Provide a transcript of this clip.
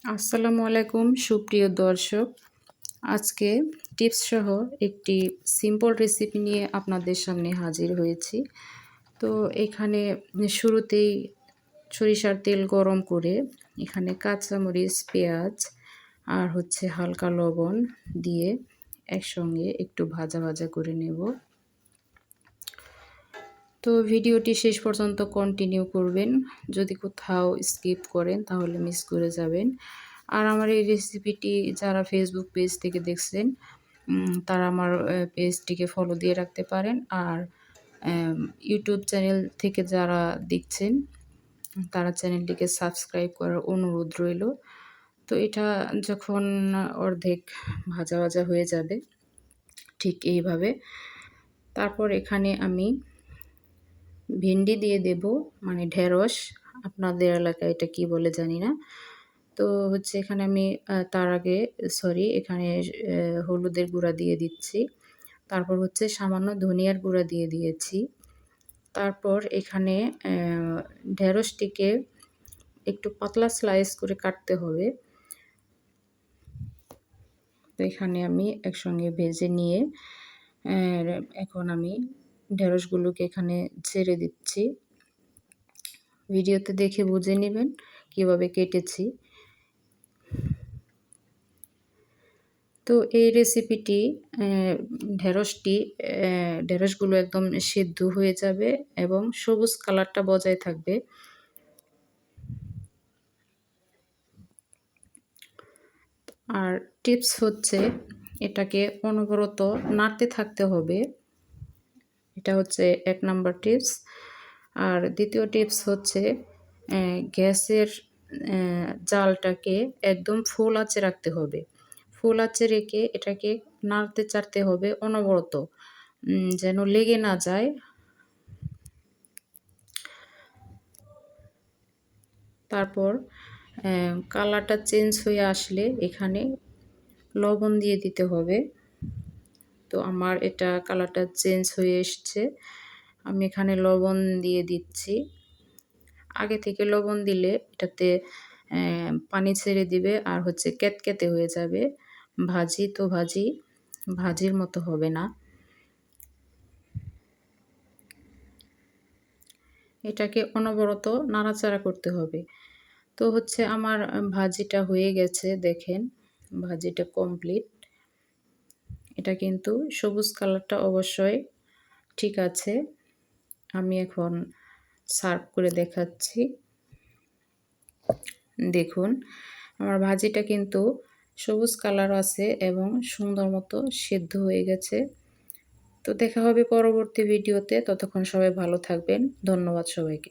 আসসালামু আলাইকুম সুপ্রিয় দর্শক। আজকে টিপস সহ একটি সিম্পল রেসিপি নিয়ে আপনাদের সামনে হাজির হয়েছি। তো এখানে শুরুতেই সরিষার তেল গরম করে এখানে কাঁচামরিচ, পেঁয়াজ আর হালকা লবণ দিয়ে একসঙ্গে একটু ভাজা ভাজা করে নেব। তো ভিডিওটি শেষ পর্যন্ত কন্টিনিউ করবেন। যদি কোথাও স্কিপ করেন তাহলে মিস করে যাবেন। আর আমার এই রেসিপিটি যারা ফেসবুক পেজ থেকে দেখছেন তারা আমার পেজটিকে ফলো দিয়ে রাখতে পারেন। আর ইউটিউব চ্যানেল থেকে যারা দেখছেন তারা চ্যানেলটিকে সাবস্ক্রাইব করার অনুরোধ রইল। তো এটা যখন অর্ধেক ভাজা ভাজা হয়ে যাবে ঠিক এইভাবে, তারপর এখানে আমি ভেন্ডি দিয়ে দেব, মানে ঢেঁড়স। আপনাদের এলাকায় এটা কি বলে জানি না। তো এখানে আমি তার আগে এখানে হলুদের গুঁড়া দিয়ে দিচ্ছি। তারপর সামান্য ধনিয়ার গুঁড়া দিয়ে দিয়েছি। তারপর এখানে ঢেঁড়সটিকে একটু পাতলা স্লাইস করে কাটতে হবে। তো এখানে আমি একসঙ্গে ভেজে নিয়ে এখন আমি ঢেঁড়সগুলোকে এখানে ছেড়ে দিচ্ছি। ভিডিওতে দেখে বুঝে নেবেন কিভাবে কেটেছি। তো এই রেসিপিটি ঢেঁড়সগুলো একদম সিদ্ধ হয়ে যাবে এবং সবুজ কালারটা বজায় থাকবে। আর টিপস এটাকে অনবরত নাড়তে থাকতে হবে। এটা 1 নাম্বার টিপস। আর দ্বিতীয় টিপস গ্যাসের জালটাকে একদম ফুল আঁচে রাখতে হবে। ফুল আঁচে রেখে এটাকে নাড়তে চাড়তে হবে অনবরত, যেন লেগে না যায়। তারপর কালারটা চেঞ্জ হয়ে আসলে এখানে লবণ দিয়ে দিতে হবে। তো আমার এটা কালারটা চেঞ্জ হয়ে এসছে, আমি এখানে লবণ দিয়ে দিচ্ছি। আগে থেকে লবণ দিলে এটাতে পানি ছেড়ে দিবে আর ক্যাতক্যাতে হয়ে যাবে। ভাজির মতো হবে না। এটাকে অনবরত নাড়াচাড়া করতে হবে। তো আমার ভাজিটা হয়ে গেছে, দেখেন ভাজিটা কমপ্লিট। এটা কিন্তু সবুজ কালারটা অবশ্যই ঠিক আছে। আমি এখন সার্ভ করে দেখাচ্ছি। দেখুন আমার ভাজিটা কিন্তু সবুজ কালার আছে এবং সুন্দর মতো সিদ্ধ হয়ে গেছে। তো দেখা হবে পরবর্তী ভিডিওতে। ততক্ষণ সবাই ভালো থাকবেন। ধন্যবাদ সবাইকে।